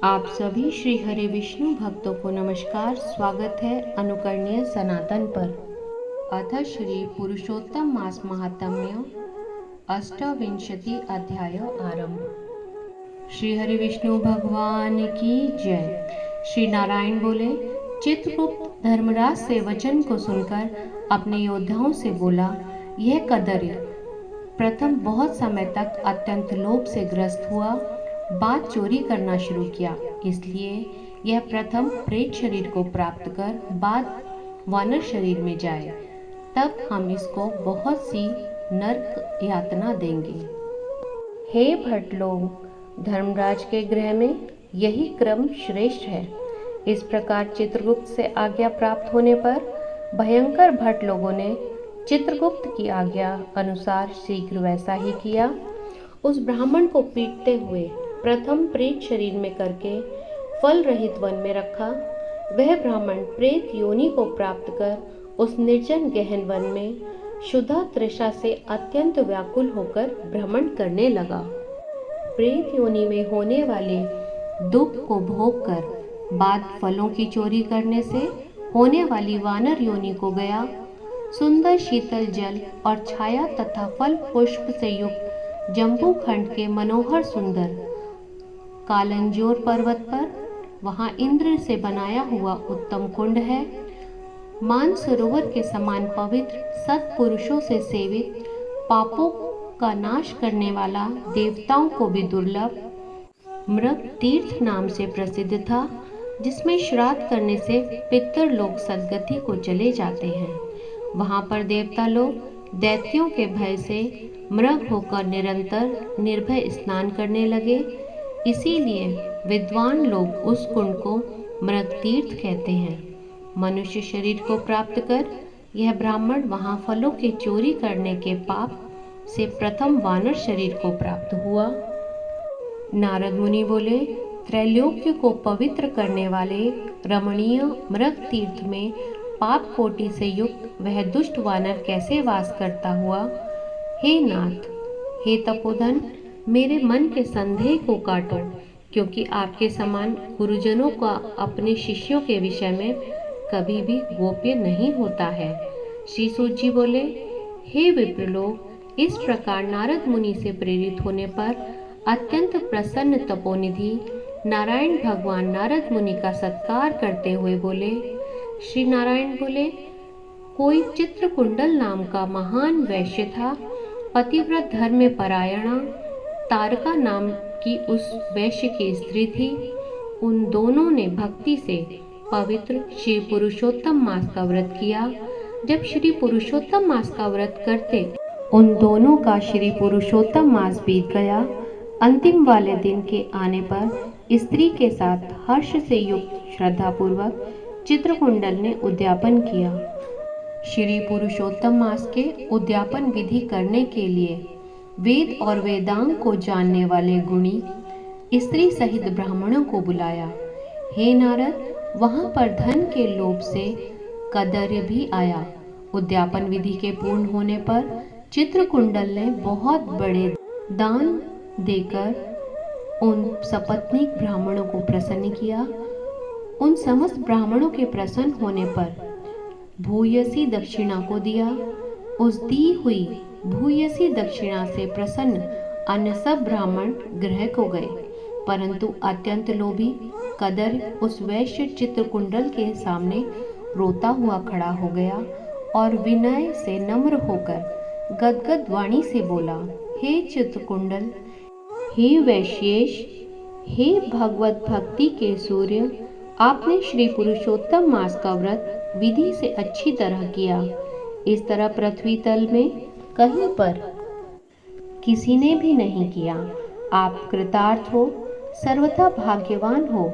आप सभी श्री हरि विष्णु भक्तों को नमस्कार। स्वागत है अनुकरणीय सनातन पर। अथ श्री पुरुषोत्तम मास महात्म्य अष्टविंशति अध्याय आरंभ। श्री हरि विष्णु भगवान की जय। श्री नारायण बोले, चित्रगुप्त धर्मराज से वचन को सुनकर अपने योद्धाओं से बोला, यह कदर्य प्रथम बहुत समय तक अत्यंत लोभ से ग्रस्त हुआ, बाद चोरी करना शुरू किया। इसलिए यह प्रथम प्रेत शरीर को प्राप्त कर बाद वानर शरीर में जाए, तब हम इसको बहुत सी नरक यातना देंगे। हे भट लोग, धर्मराज के गृह में यही क्रम श्रेष्ठ है। इस प्रकार चित्रगुप्त से आज्ञा प्राप्त होने पर भयंकर भट लोगों ने चित्रगुप्त की आज्ञा अनुसार शीघ्र वैसा ही किया। उस ब्राह्मण को पीटते हुए प्रथम प्रेत शरीर में करके फल रहित वन में रखा। वह ब्राह्मण प्रेत योनि को प्राप्त कर उस निर्जन गहन वन में क्षुधा तृषा से अत्यंत व्याकुल होकर भ्रमण करने लगा। प्रेत योनि में होने वाले दुख को भोग कर बाद फलों की चोरी करने से होने वाली वानर योनि को गया। सुंदर शीतल जल और छाया तथा फल पुष्प से युक्त जम्बू खंड के मनोहर सुंदर कालंजोर पर्वत पर वहां इंद्र से बनाया हुआ उत्तम कुंड है। मानसरोवर के समान पवित्र सत्पुरुषों से सेवित, पापों का नाश करने वाला, देवताओं को भी दुर्लभ मृग तीर्थ नाम से प्रसिद्ध था, जिसमें श्राद्ध करने से पितर लोग सद्गति को चले जाते हैं। वहां पर देवता लोग दैत्यों के भय से मृग होकर निरंतर निर्भय स्नान करने लगे। इसीलिए विद्वान लोग उस कुंड को मृग तीर्थ कहते हैं। मनुष्य शरीर को प्राप्त कर यह ब्राह्मण वहां फलों की चोरी करने के पाप से प्रथम वानर शरीर को प्राप्त हुआ। नारद मुनि बोले, त्रैलोक्य को पवित्र करने वाले रमणीय मृग तीर्थ में पाप कोटि से युक्त वह दुष्ट वानर कैसे वास करता हुआ? हे नाथ, हे तपोधन, मेरे मन के संदेह को काटो, क्योंकि आपके समान गुरुजनों का अपने शिष्यों के विषय में कभी भी गोप्य नहीं होता है। श्री सूत जी बोले, हे विप्रलोक, इस प्रकार नारद मुनि से प्रेरित होने पर अत्यंत प्रसन्न तपोनिधि नारायण भगवान नारद मुनि का सत्कार करते हुए बोले। श्री नारायण बोले, कोई चित्रकुंडल नाम का महान वैश्य था। पतिव्रत धर्म में परायणा तारका नाम की उस वैश्य की स्त्री थी। उन दोनों ने भक्ति से पवित्र श्री पुरुषोत्तम मास का व्रत किया। जब श्री पुरुषोत्तम मास का व्रत करते उन दोनों का श्री पुरुषोत्तम मास बीत गया। अंतिम वाले दिन के आने पर स्त्री के साथ हर्ष से युक्त श्रद्धापूर्वक चित्रकुंडल ने उद्यापन किया। श्री पुरुषोत्तम मास के उद्यापन विधि करने के लिए वेद और वेदांग को जानने वाले गुणी स्त्री सहित ब्राह्मणों को बुलाया। हे नारद, वहां पर धन के लोभ से कदर्य भी आया। उद्यापन विधि के पूर्ण होने पर चित्रकुंडल ने बहुत बड़े दान देकर उन सपत्नीक ब्राह्मणों को प्रसन्न किया। उन समस्त ब्राह्मणों के प्रसन्न होने पर भूयसी दक्षिणा को दिया। उस दी हुई भूयसी दक्षिणा से प्रसन्न अन्य सब ब्राह्मण गृह को गए, परंतु अत्यंत लोभी कदर्य उस वैश्य चित्रकुंडल के सामने रोता हुआ खड़ा हो गया और विनय से नम्र होकर गदगद वाणी से बोला, हे चित्रकुंडल, हे वैश्येश, हे भगवत भक्ति के सूर्य, आपने श्री पुरुषोत्तम मास का व्रत विधि से अच्छी तरह किया। इस तरह पृथ्वी तल में कहीं पर किसी ने भी नहीं किया। आप कृतार्थ हो, सर्वथा भाग्यवान हो,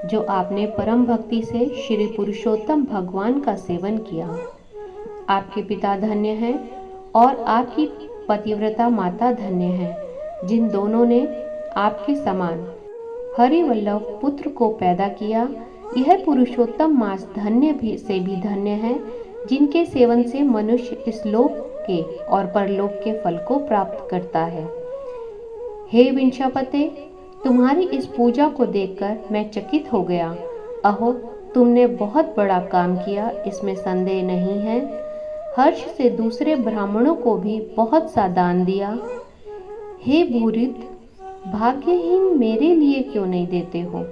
जो आपने परम भक्ति से श्री पुरुषोत्तम भगवान का सेवन किया। आपके पिता धन्य हैं और आपकी पतिव्रता माता धन्य है, जिन दोनों ने आपके समान हरिवल्लभ पुत्र को पैदा किया। यह पुरुषोत्तम मास धन्य भी से भी धन्य है, जिनके सेवन से मनुष्य इस लोक के और परलोक के फल को प्राप्त करता है। हे विंशापते, तुम्हारी इस पूजा को देखकर मैं चकित हो गया। अहो, तुमने बहुत बड़ा काम किया, इसमें संदेह नहीं है। हर्ष से दूसरे ब्राह्मणों को भी बहुत सा दान दिया। हे भूरित, भाग्यहीन, मेरे लिए क्यों नहीं देते हो?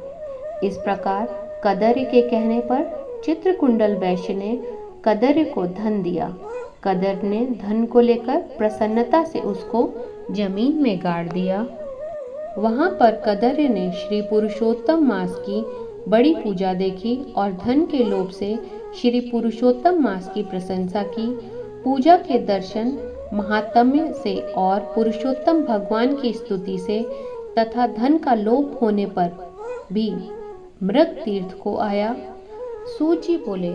इस प्रकार कदर्य के कहने पर चित्रकुंडल वैश्य ने कदर्य को धन दिया। कदर्य ने धन को लेकर प्रसन्नता से उसको जमीन में गाड़ दिया। वहां पर कदर्य ने श्री पुरुषोत्तम मास की बड़ी पूजा देखी और धन के लोभ से श्री पुरुषोत्तम मास की प्रशंसा की। पूजा के दर्शन महात्म्य से और पुरुषोत्तम भगवान की स्तुति से तथा धन का लोभ होने पर भी मृग तीर्थ को आया। सूत जी बोले,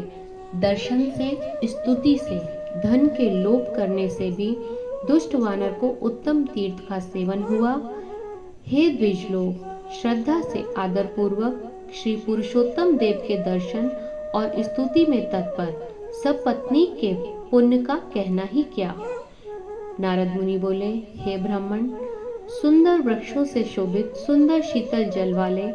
दर्शन से, स्तुति से, धन के लोभ करने से भी दुष्ट वानर को उत्तम तीर्थ का सेवन हुआ। हे द्विज लोग, श्रद्धा से आदर पूर्वक श्री पुरुषोत्तम देव के दर्शन और स्तुति में तत्पर सब पत्नी के पुण्य का कहना ही क्या। नारद मुनि बोले, हे ब्राह्मण, सुंदर वृक्षों से शोभित सुंदर शीतल जल वाले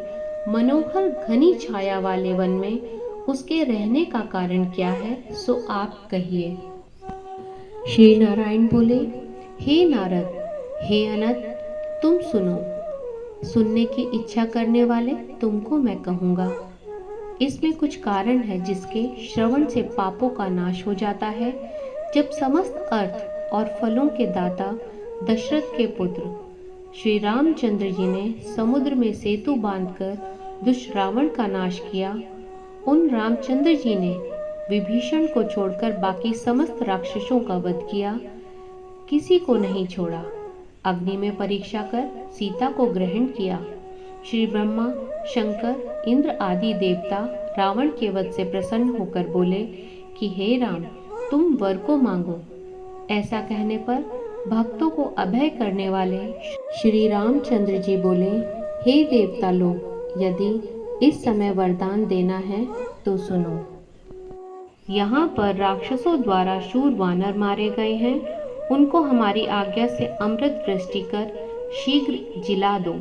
मनोहर घनी छाया वाले वन में उसके रहने का कारण क्या है, सो आप कहिए। श्री नारायण बोले, हे नारद, हे अनंत, तुम सुनो। सुनने की इच्छा करने वाले तुमको मैं कहूँगा। इसमें कुछ कारण है जिसके श्रवण से पापों का नाश हो जाता है। जब समस्त अर्थ और फलों के दाता दशरथ के पुत्र श्री रामचंद्र जी ने समुद्र में सेतु बांधकर दुष्ट रावण का नाश किया, उन रामचंद्र जी ने विभीषण को छोड़कर बाकी समस्त राक्षसों का वध किया, किसी को नहीं छोड़ा। अग्नि में परीक्षा कर सीता को ग्रहण किया। श्री ब्रह्मा, शंकर, इंद्र आदि देवता रावण के वध से प्रसन्न होकर बोले कि हे राम, तुम वर को मांगो। ऐसा कहने पर भक्तों को अभय करने वाले श्री रामचंद्र जी बोले, हे देवता लोग, यदि इस समय वरदान देना है तो सुनो। यहाँ पर राक्षसों द्वारा शूर वानर मारे गए हैं, उनको हमारी आज्ञा से अमृत वृष्टि कर शीघ्र जिला दो।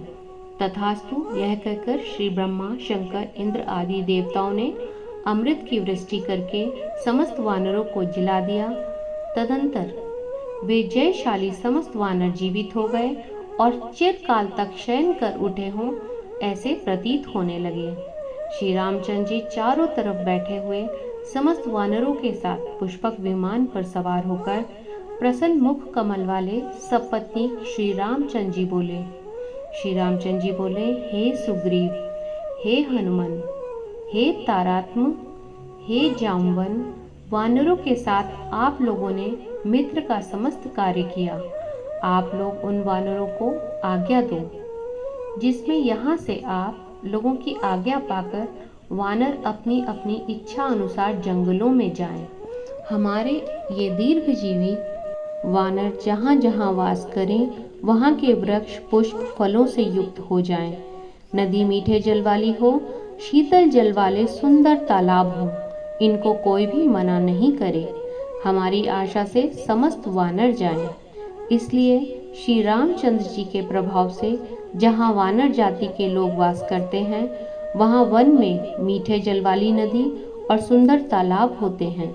तथास्तु, यह कहकर श्री ब्रह्मा, शंकर, इंद्र आदि देवताओं ने अमृत की वृष्टि करके समस्त वानरों को जिला दिया। तदंतर वे जयशाली समस्त वानर जीवित हो गए और चिरकाल तक शयन कर उठे हों ऐसे प्रतीत होने लगे। श्री रामचंद्र जी चारों तरफ बैठे हुए समस्त वानरों के साथ पुष्पक विमान पर सवार होकर प्रसन्न मुख कमल वाले सपत्नी श्री रामचंद्र जी बोले। श्री रामचंद्र जी बोले, हे सुग्रीव, हे हनुमान, हे तारात्म, हे जाम्बवन, वानरों के साथ आप लोगों ने मित्र का समस्त कार्य किया। आप लोग उन वानरों को आज्ञा दो जिसमें यहाँ से आप लोगों की आज्ञा पाकर वानर अपनी अपनी इच्छा अनुसार जंगलों में जाएं। हमारे ये दीर्घजीवी वानर जहाँ जहाँ वास करें वहाँ के वृक्ष पुष्प फलों से युक्त हो जाएं। नदी मीठे जल वाली हो, शीतल जल वाले सुंदर तालाब हो, इनको कोई भी मना नहीं करे। हमारी आशा से समस्त वानर जाएं। इसलिए श्री रामचंद्र जी के प्रभाव से जहाँ वानर जाति के लोग वास करते हैं वहाँ वन में मीठे जल वाली नदी और सुंदर तालाब होते हैं।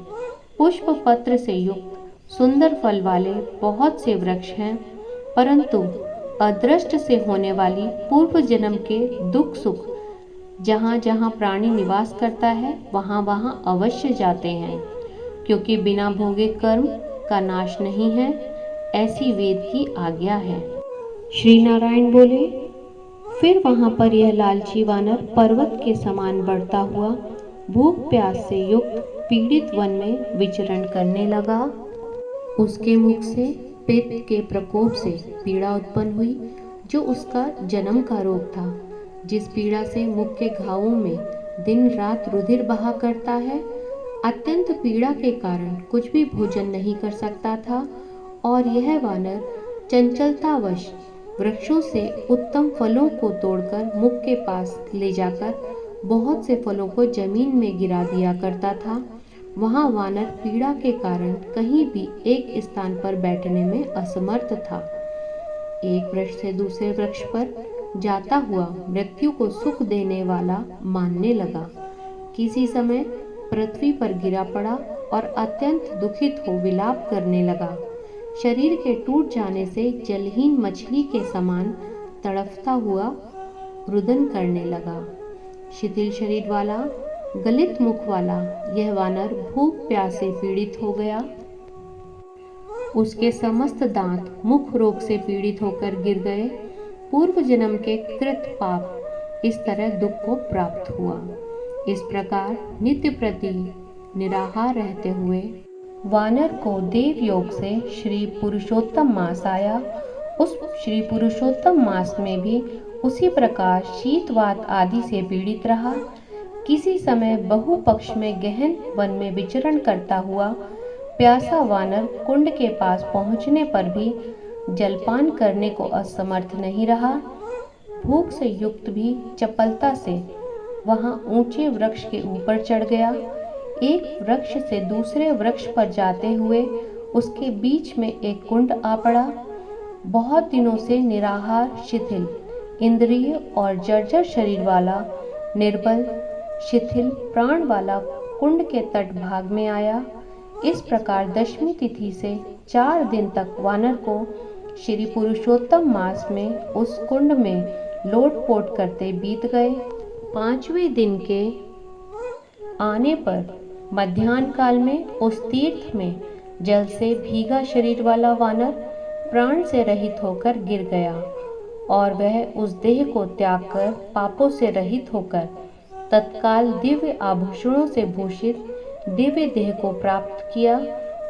पुष्प पत्र से युक्त सुंदर फल वाले बहुत से वृक्ष हैं, परंतु अदृष्ट से होने वाली पूर्व जन्म के दुख सुख जहाँ जहाँ प्राणी निवास करता है वहाँ वहाँ अवश्य जाते हैं, क्योंकि बिना भोगे कर्म का नाश नहीं है, ऐसी वेद की आज्ञा है। श्री नारायण बोले, फिर वहाँ पर यह लालची वानर पर्वत के समान बढ़ता हुआ भूख प्यास से युक्त पीड़ित वन में विचरण करने लगा। उसके मुख से पित्त के प्रकोप से पीड़ा उत्पन्न हुई, जो उसका जन्म का रोग था। जिस पीड़ा से मुख के घावों में दिन रात रुधिर बहा करता है, अत्यंत पीड़ा के कारण कुछ भी भोजन नहीं कर सकता था। और यह वानर चंचलतावश वृक्षों से उत्तम फलों को तोड़कर मुख के पास ले जाकर बहुत से फलों को जमीन में गिरा दिया करता था। वहाँ वानर पीड़ा के कारण कहीं भी एक स्थान पर बैठने में असमर्थ था। एक वृक्ष से दूसरे वृक्ष पर जाता हुआ मृत्यु को सुख देने वाला मानने लगा। किसी समय पृथ्वी पर गिरा पड़ा और अत्यंत दुखित हो विलाप करने लगा। शरीर के टूट जाने से जलहीन मछली के समान तड़फता हुआ रुदन करने लगा। शिथिल शरीर वाला, गलित मुख वाला यह वानर भूख प्यास से पीड़ित हो गया। उसके समस्त दांत मुख रोग से पीड़ित होकर गिर गए। पूर्व जन्म के कृत पाप इस तरह दुख को प्राप्त हुआ। इस प्रकार नित्य प्रति निराहार रहते हुए वानर को देव योग से श्री पुरुषोत्तम मास आया। उस श्री पुरुषोत्तम मास में भी उसी प्रकार शीतवात आदि से पीड़ित रहा। किसी समय बहु पक्ष में गहन वन में विचरण करता हुआ प्यासा वानर कुंड के पास पहुंचने पर भी जलपान करने को असमर्थ नहीं रहा। भूख से युक्त भी चपलता से वहां ऊंचे वृक्ष के ऊपर चढ़ गया। एक वृक्ष से दूसरे वृक्ष पर जाते हुए उसके बीच में एक कुंड आ पड़ा। बहुत दिनों से निराहार, शिथिल इंद्रिय और जर्जर शरीर वाला, निर्बल शिथिल प्राण वाला कुंड के तट भाग में आया। इस प्रकार दशमी तिथि से 4 दिन तक वानर को श्री पुरुषोत्तम मास में उस कुंड में लोटपोट करते बीत गए। 5वें दिन के आने पर मध्याह्न काल में उस तीर्थ में जल से भीगा शरीर वाला वानर प्राण से रहित होकर गिर गया और वह उस देह को त्याग कर पापों से रहित होकर तत्काल दिव्य आभूषणों से भूषित दिव्य देह को प्राप्त किया,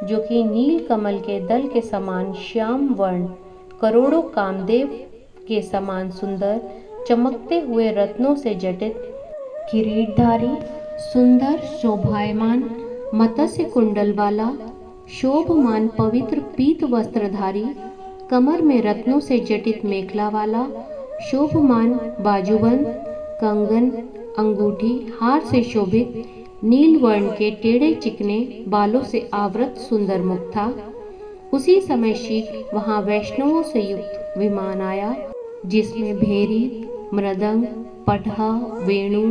जो कि नील कमल के दल के समान श्याम वर्ण, करोड़ों कामदेव के समान सुंदर, चमकते हुए रत्नों से जटित, किरीटधारी, सुंदर शोभायमान, मत्स्य कुंडल वाला, शोभमान पवित्र पीत वस्त्रधारी, कमर में रत्नों से जटित मेखला वाला, शोभमान बाजूबंद, कंगन, अंगूठी, हार से शोभित, नील वर्ण के टेढ़े चिकने बालों से आवृत सुंदर मुख था। उसी समय शीघ्र वहां वैष्णवों से युक्त विमान आया, जिसमें भेरी, मृदंग, पटहा, वेणु,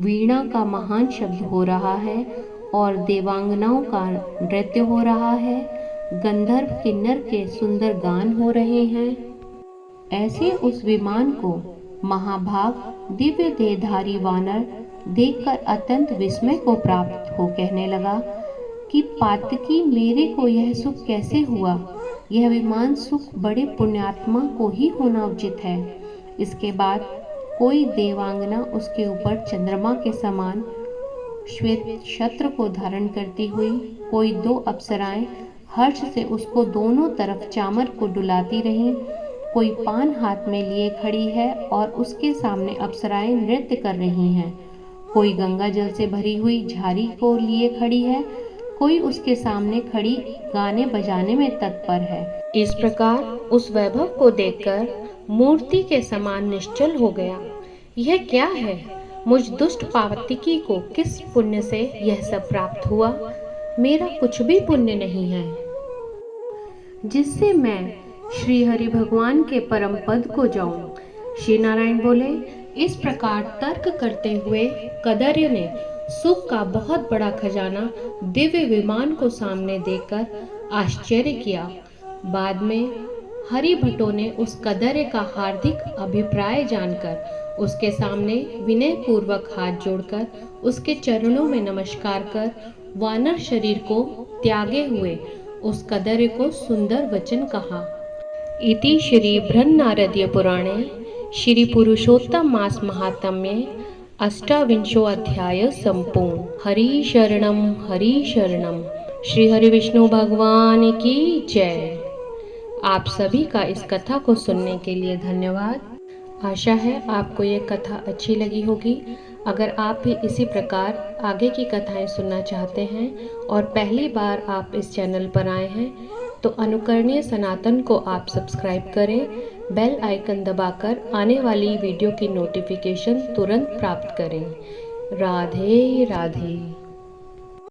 वीणा का महान शब्द हो रहा है और देवांगनाओं का नृत्य हो रहा है। गंधर्व किन्नर के सुंदर गान हो रहे हैं। ऐसे उस विमान को महाभाग दिव्य देहधारी वानर देखकर अत्यंत विस्मय को प्राप्त हो कहने लगा कि पातकी, मेरे को यह सुख कैसे हुआ? यह विमान सुख बड़े पुण्यात्मा को ही होना उचित है। इसके बाद कोई देवांगना उसके ऊपर चंद्रमा के समान श्वेत छत्र को धारण करती हुई, कोई 2 अप्सराएं हर्ष से उसको दोनों तरफ चामर को डुलाती रहीं, कोई पान हाथ में लिए खड़ी है और उसके सामने अप्सराएं नृत्य कर रही हैं, कोई गंगा जल से भरी हुई झारी को लिए खड़ी है, कोई उसके सामने खड़ी गाने बजाने में तत्पर है। इस प्रकार उस वैभव को देखकर मूर्ति के समान निश्चल हो गया। यह क्या है? मुझ दुष्ट पावतिकी को किस पुण्य से यह सब प्राप्त हुआ? मेरा कुछ भी पुण्य नहीं है, जिससे मैं श्री हरि भगवान के परम पद को जाऊं। श्री नारायण बोले, इस प्रकार तर्क करते हुए कदर्य ने सुख का बहुत बड़ा खजाना दिव्य विमान को सामने देखकर आश्चर्य किया। बाद में हरि भट्टों ने उस कदर्य का हार्दिक अभिप्राय जानकर उसके सामने विनय पूर्वक हाथ जोड़कर उसके चरणों में नमस्कार कर वानर शरीर को त्यागे हुए उस कदर्य को सुंदर वचन कहा। इति श्री बृहन्नारदीय पुराणे श्री पुरुषोत्तम मास महात्म्ये अष्टाविंशो अध्याय संपूर्ण। हरि शरणम श्री हरि विष्णु भगवान की जय। आप सभी का इस कथा को सुनने के लिए धन्यवाद। आशा है आपको ये कथा अच्छी लगी होगी। अगर आप भी इसी प्रकार आगे की कथाएं सुनना चाहते हैं और पहली बार आप इस चैनल पर आए हैं तो अनुकरणीय सनातन को आप सब्सक्राइब करें, बेल आइकन दबाकर आने वाली वीडियो की नोटिफिकेशन तुरंत प्राप्त करें। राधे राधे।